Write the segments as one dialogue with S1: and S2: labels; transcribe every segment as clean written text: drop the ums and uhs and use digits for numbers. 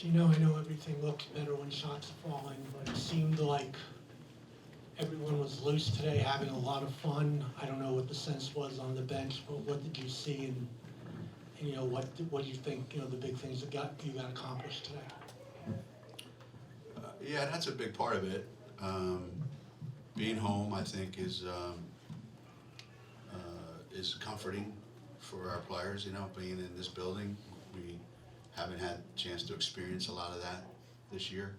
S1: Geno, I know everything looks better when shots are falling, but it seemed like everyone was loose today, having a lot of fun. I don't know what the sense was on the bench, but what did you see, and what do you think, the big things that you got accomplished today?
S2: Yeah, that's a big part of it. Being home, I think, is comforting for our players. Being in this building, we haven't had a chance to experience a lot of that this year.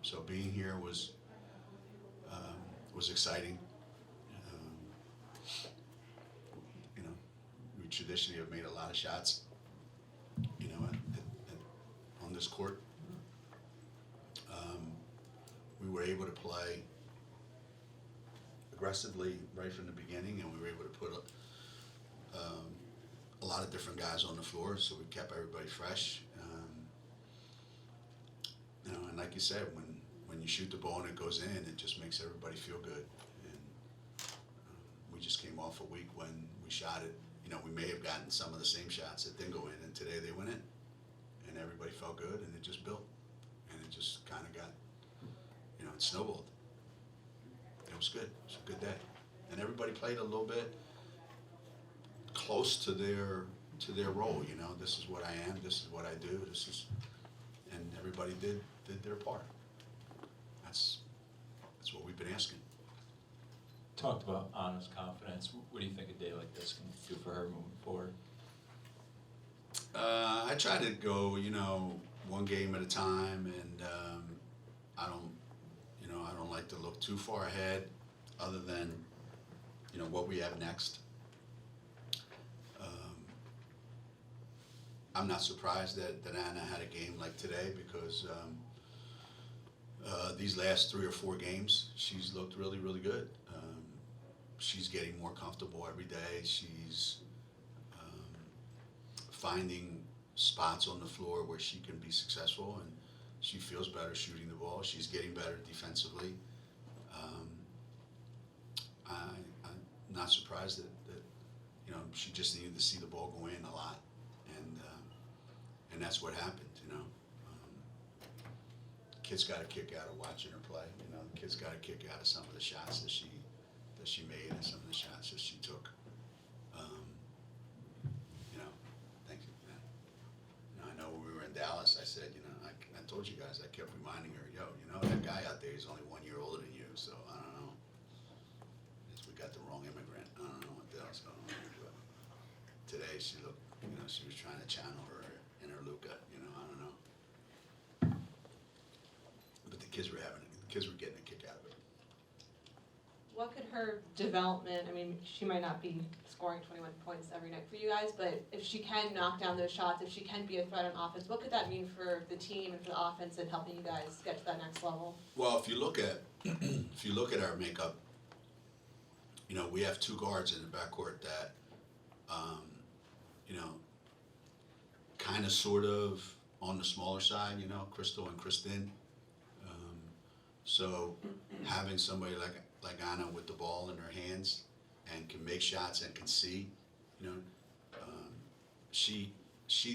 S2: So being here was exciting. We traditionally have made a lot of shots, on this court. We were able to play aggressively right from the beginning, and we were able to put a lot of different guys on the floor, so we kept everybody fresh. And like you said, when you shoot the ball and it goes in, it just makes everybody feel good. And we just came off a week when we shot it. We may have gotten some of the same shots that didn't go in, and today they went in, and everybody felt good, and it just built, and it just kind of got, it snowballed. It was good. It was a good day, and everybody played a little bit close to their role. This is what I am. This is what I do. And everybody did their part. That's what we've been asking.
S3: Talked about Anna's confidence. What do you think a day like this can do for her moving forward?
S2: I try to go, one game at a time, and I don't like to look too far ahead, other than, what we have next. I'm not surprised that Anna had a game like today, because these last 3 or 4 games, she's looked really, really good. She's getting more comfortable every day. She's finding spots on the floor where she can be successful, and she feels better shooting the ball. She's getting better defensively. I'm not surprised that she just needed to see the ball go in a lot, and that's what happened. Kids got a kick out of watching her play. The kids got a kick out of some of the shots that she made, and some of the shots that she took. Thank you. I know when we were in Dallas, I said, I told you guys, I kept reminding her, that guy out there is only 1 year older than you, so I don't know. We got the wrong immigrant. I don't know what the hell's going on. But today she looked, she was trying to channel her inner Luca. I don't know. But the kids were getting a kick out of it.
S4: What could her development, she might not be scoring 21 points every night for you guys, but if she can knock down those shots, if she can be a threat on offense, what could that mean for the team and for the offense and helping you guys get to that next level?
S2: Well, if you look at our makeup, we have 2 guards in the backcourt that, kind of sort of on the smaller side, Crystal and Kristen. So having somebody like Anna with the ball in her hands and can make shots and can see, she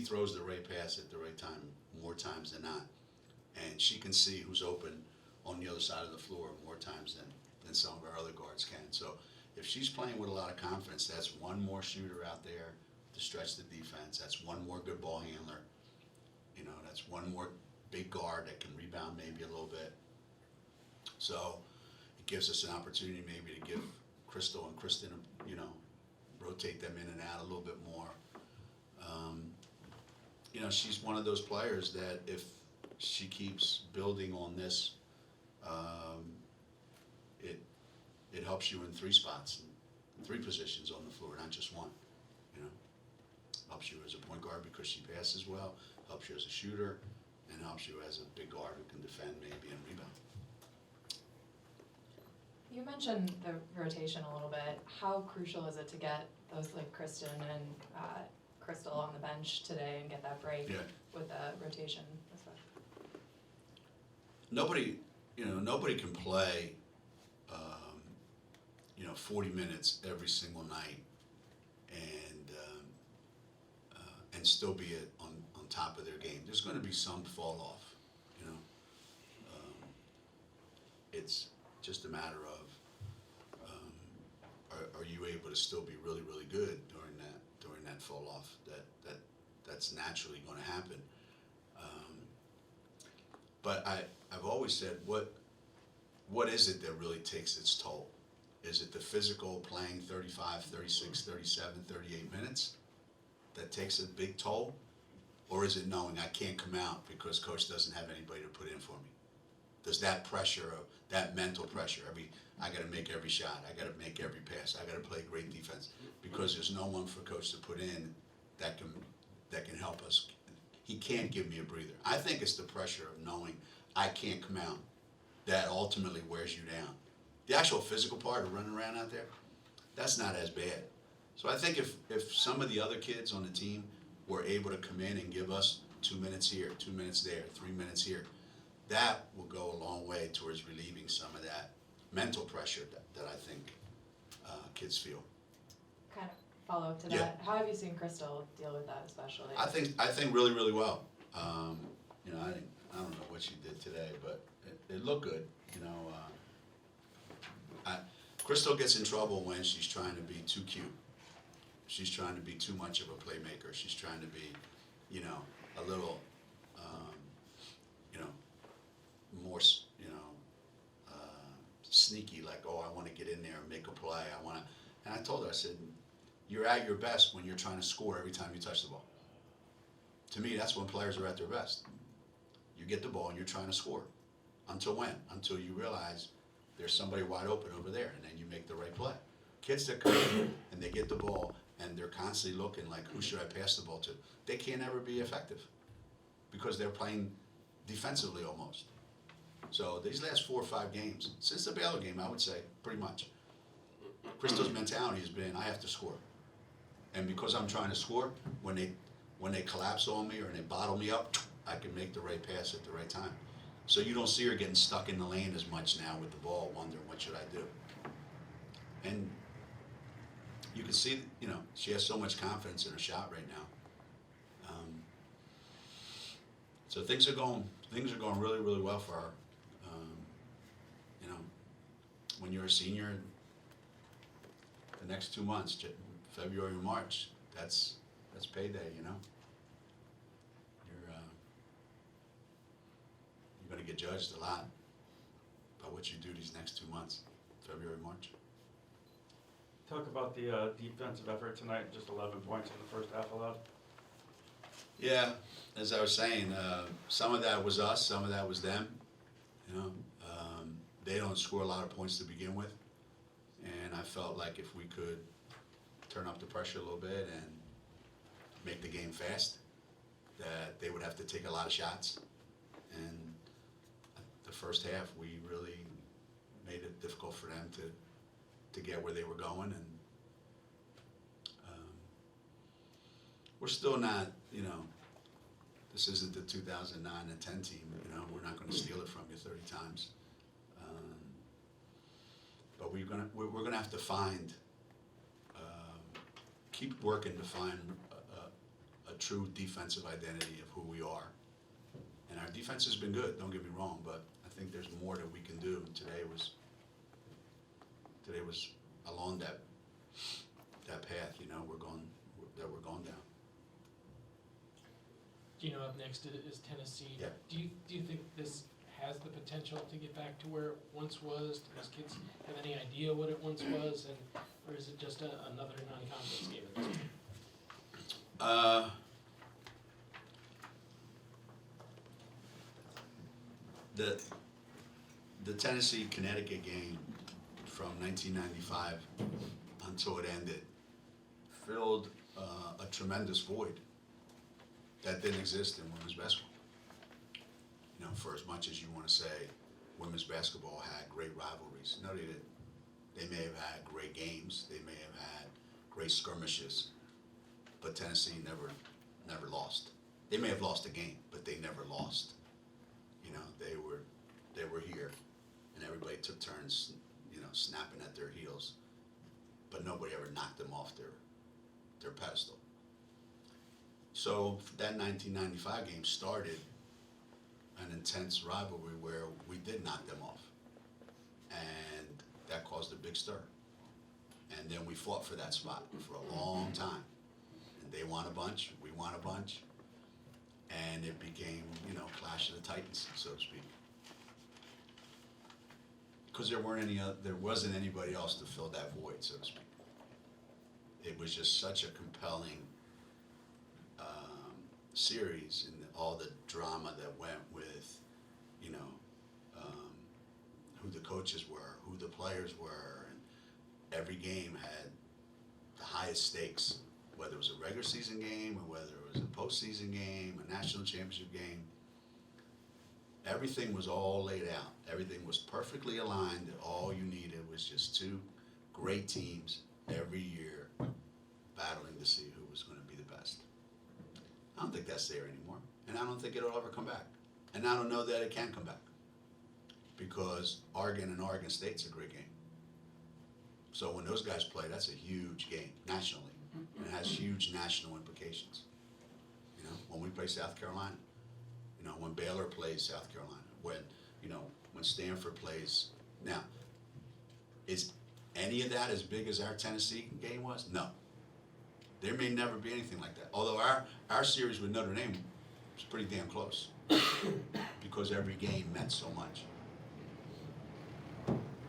S2: throws the right pass at the right time more times than not, and she can see who's open on the other side of the floor more times than some of our other guards can. So if she's playing with a lot of confidence, that's one more shooter out there to stretch the defense. That's one more good ball handler. That's one more big guard that can rebound maybe a little bit. So it gives us an opportunity maybe to give Crystal and Kristen, rotate them in and out a little bit more. She's one of those players that if she keeps building on this, it helps you in 3 spots, 3 positions on the floor, not just one. Helps you as a point guard because she passes well, helps you as a shooter, and helps you as a big guard who can defend maybe and rebound.
S5: You mentioned the rotation a little bit. How crucial is it to get those like Kristen and Crystal on the bench today and get that break with the rotation especially?
S2: Nobody can play 40 minutes every single night and still be on top of their game. there's going to be some fall off, you know. It's just a matter of are you able to still be really, really good during that fall off? That's naturally going to happen. But I've always said, what is it that really takes its toll? Is it the physical playing 35, 36, 37, 38 minutes that takes a big toll? Or is it knowing I can't come out because coach doesn't have anybody to put in for me? Does that pressure, that mental pressure, I got to make every shot, I got to make every pass, I got to play great defense, because there's no one for coach to put in that can help us. He can't give me a breather. I think it's the pressure of knowing I can't come out that ultimately wears you down. The actual physical part of running around out there, that's not as bad. So I think if some of the other kids on the team were able to come in and give us 2 minutes here, 2 minutes there, 3 minutes here, that will go a long way towards relieving some of that mental pressure that I think kids feel.
S5: Kind of follow up to
S2: Yeah.
S5: that. How have you seen Crystal deal with that especially?
S2: I think really, really well. You know, I don't know what she did today, but it looked good. You know, Crystal gets in trouble when she's trying to be too cute. She's trying to be too much of a playmaker. She's trying to be, you know, a little, you know, more, you know, sneaky. Like, oh, I want to get in there and make a play. And I told her, I said, you're at your best when you're trying to score every time you touch the ball. To me, that's when players are at their best. You get the ball and you're trying to score. Until when? Until you realize there's somebody wide open over there, and then you make the right play. Kids that come in and they get the ball and they're constantly looking like, who should I pass the ball to? They can't ever be effective because they're playing defensively almost. So these last 4 or 5 games, since the Baylor game, I would say, pretty much, Crystal's mentality has been, I have to score. And because I'm trying to score, when they collapse on me or they bottle me up, I can make the right pass at the right time. So you don't see her getting stuck in the lane as much now with the ball, wondering what should I do. And you can see, you know, she has so much confidence in her shot right now. So things are going really, really well for her. You know, when you're a senior, the next 2 months, February and March, that's payday, you know. You're going to get judged a lot by what you do these next 2 months, February, March.
S6: Talk about the defensive effort tonight, just 11 points in the first half allowed.
S2: Yeah, as I was saying, some of that was us, some of that was them. You know, they don't score a lot of points to begin with, and I felt like if we could turn up the pressure a little bit and make the game fast, that they would have to take a lot of shots. And the first half, we really made it difficult for them to get where they were going, and we're still not, you know, this isn't the 2009 and 10 team, you know, we're not going to steal it from you 30 times. But we're gonna have to find, keep working to find a true defensive identity of who we are. And our defense has been good, don't get me wrong, but I think there's more that we can do. Today was along that path, you know, we're going down.
S7: Geno, up next is Tennessee.
S2: Yeah.
S7: Do you think this has the potential to get back to where it once was? Do those kids have any idea what it once was, or is it just another non-conference game at this point?
S2: The Tennessee-Connecticut game from 1995 until it ended filled a tremendous void that didn't exist in women's basketball. You know, for as much as you want to say women's basketball had great rivalries, no, they didn't. They may have had great games, they may have had great skirmishes, but Tennessee never lost. They may have lost a game, but they never lost. You know, they were here, and everybody took turns, you know, snapping at their heels, but nobody ever knocked them off their pedestal. So that 1995 game started an intense rivalry where we did knock them off. And that caused a big stir. And then we fought for that spot for a long time. And they won a bunch, we won a bunch. And it became, Clash of the Titans, so to speak. Because there wasn't anybody else to fill that void, so to speak. It was just such a compelling series, and all the drama that went with, who the coaches were, who the players were, and every game had the highest stakes, whether it was a regular season game or whether it was a postseason game, a national championship game. Everything was all laid out. Everything was perfectly aligned. All you needed was just two great teams every year battling to see who was going to be the best. I don't think that's there anymore, and I don't think it'll ever come back. And I don't know that it can come back, because Oregon and Oregon State's a great game. So when those guys play, that's a huge game nationally, and it has huge national implications. When we play South Carolina, when Baylor plays South Carolina, when Stanford plays. Now, is any of that as big as our Tennessee game was? No. There may never be anything like that. Although our series with Notre Dame was pretty damn close, because every game meant so much.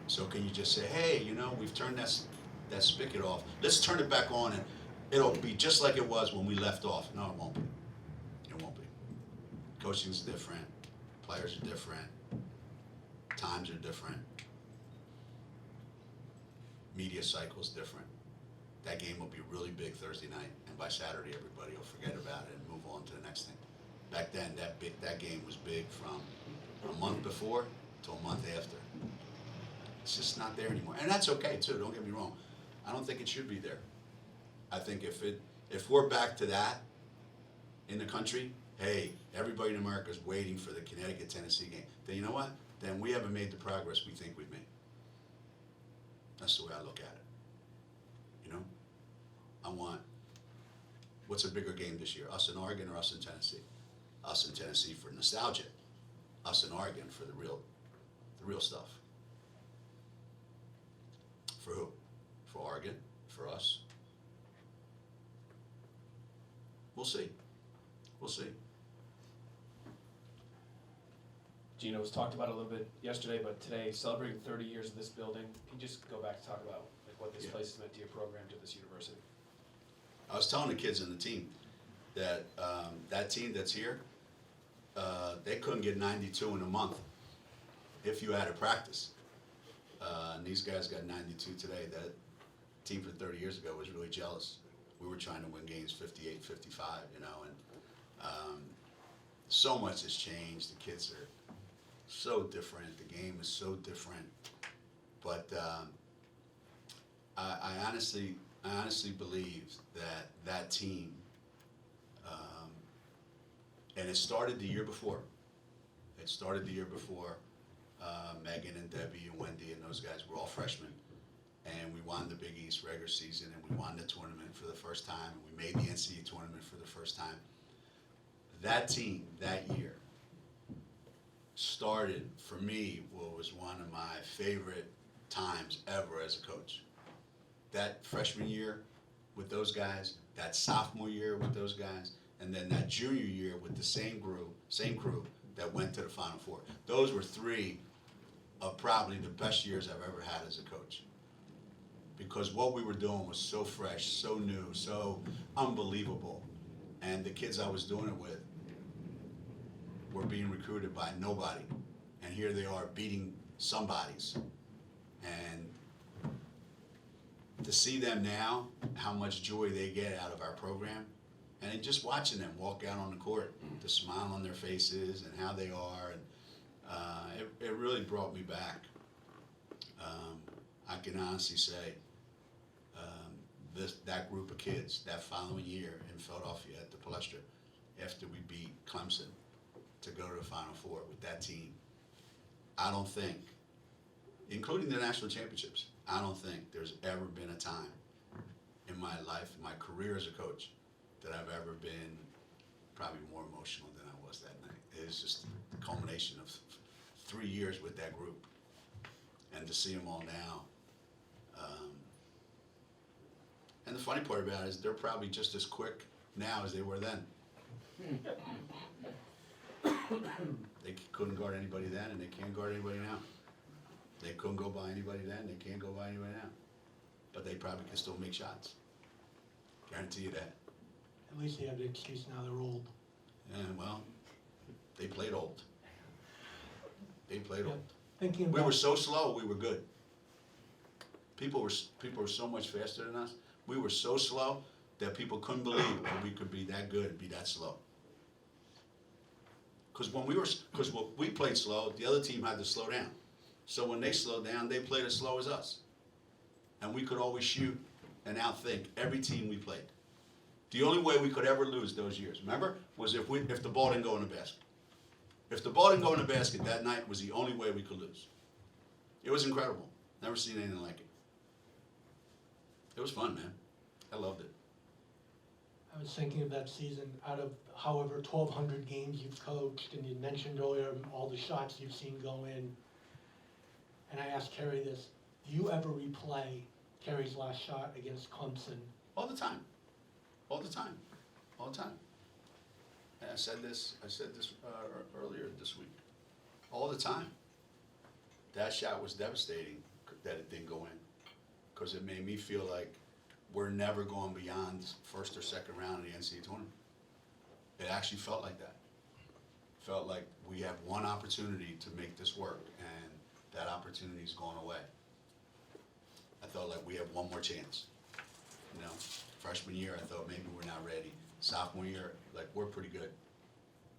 S2: So can you just say, hey, we've turned that spigot off. Let's turn it back on, and it'll be just like it was when we left off. No, it won't be. It won't be. Coaching's different. Players are different. Times are different. Media cycle's different. That game will be really big Thursday night, and by Saturday everybody will forget about it and move on to the next thing. Back then, that game was big from a month before to a month after. It's just not there anymore, and that's okay too. Don't get me wrong. I don't think it should be there. I think if we're back to that in the country, hey, everybody in America is waiting for the Connecticut-Tennessee game. Then you know what? Then we haven't made the progress we think we've made. That's the way I look at it. I want, what's a bigger game this year? Us in Oregon or us in Tennessee? Us in Tennessee for nostalgia. Us in Oregon for the real stuff. For who? For Oregon? For us? We'll see. We'll see.
S8: Geno was talked about a little bit yesterday, but today, celebrating 30 years of this building. Can you just go back to talk about what this place has meant to your program, to this university?
S2: I was telling the kids on the team that that team that's here, they couldn't get 92 in a month if you had a practice. And these guys got 92 today. That team from 30 years ago was really jealous. We were trying to win games 58, 55, and so much has changed. The kids are so different. The game is so different. But I honestly believe that team, and it started the year before. Megan and Debbie and Wendy and those guys were all freshmen, and we won the Big East regular season, and we won the tournament for the first time, and we made the NCAA tournament for the first time. That team that year started, for me, what was one of my favorite times ever as a coach. That freshman year with those guys, that sophomore year with those guys, and then that junior year with the same crew that went to the Final Four. Those were three of probably the best years I've ever had as a coach. Because what we were doing was so fresh, so new, so unbelievable. And the kids I was doing it with were being recruited by nobody. And here they are beating somebodies. And to see them now, how much joy they get out of our program, and just watching them walk out on the court, the smile on their faces and how they are, and it really brought me back. I can honestly say that group of kids that following year in Philadelphia at the Palestra, after we beat Clemson to go to the Final Four with that team, I don't think, including the national championships, I don't think there's ever been a time in my life, my career as a coach, that I've ever been probably more emotional than I was that night. It was just the culmination of 3 years with that group. And to see them all now. And the funny part about it is they're probably just as quick now as they were then. They couldn't guard anybody then, and they can't guard anybody now. They couldn't go by anybody then, they can't go by anybody now. But they probably can still make shots. Guarantee you that.
S1: At least they have the excuse now they're old.
S2: Yeah, well, they played old. They played
S1: Yeah.
S2: old.
S1: Thinking
S2: We
S1: about,
S2: were so slow, we were good. People were so much faster than us. We were so slow that people couldn't believe that we could be that good and be that slow. Because when we played slow, the other team had to slow down. So when they slowed down, they played as slow as us. And we could always shoot and outthink every team we played. The only way we could ever lose those years, remember, was if the ball didn't go in the basket. If the ball didn't go in the basket that night was the only way we could lose. It was incredible. Never seen anything like it. It was fun, man. I loved it.
S1: I was thinking of that season, out of however 1,200 games you've coached, and you mentioned earlier all the shots you've seen go in. And I asked Kerry this, do you ever replay Kerry's last shot against Clemson?
S2: All the time. All the time. All the time. And I said this earlier this week. All the time. That shot was devastating that it didn't go in. Because it made me feel like we're never going beyond first or second round of the NCAA tournament. It actually felt like that. Felt like we have one opportunity to make this work, and that opportunity's gone away. I felt like we have one more chance. You know, freshman year, I thought maybe we're not ready. Sophomore year, like, we're pretty good.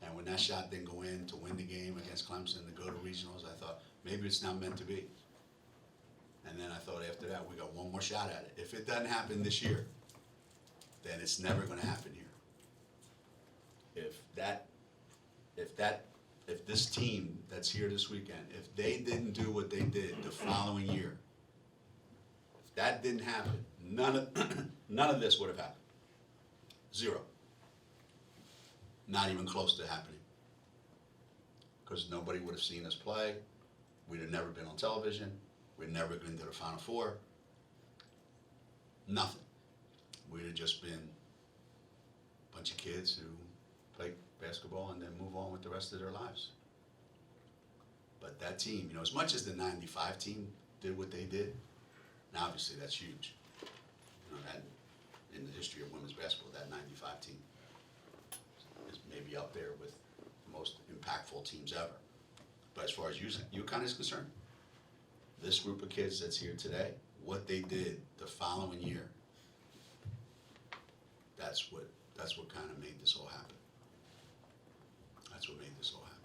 S2: And when that shot didn't go in to win the game against Clemson to go to regionals, I thought maybe it's not meant to be. And then I thought after that, we got one more shot at it. If it doesn't happen this year, then it's never gonna happen here. If this team that's here this weekend, if they didn't do what they did the following year, if that didn't happen, none of this would have happened. Zero. Not even close to happening. Because nobody would have seen us play. We'd have never been on television. We'd never been to the Final Four. Nothing. We'd have just been a bunch of kids who play basketball and then move on with the rest of their lives. But that team, you know, as much as the '95 team did what they did, and obviously that's huge. You know, that in the history of women's basketball, that '95 team is maybe up there with the most impactful teams ever. But as far as UConn is concerned, this group of kids that's here today, what they did the following year, that's what kind of made this all happen. That's what made this all happen.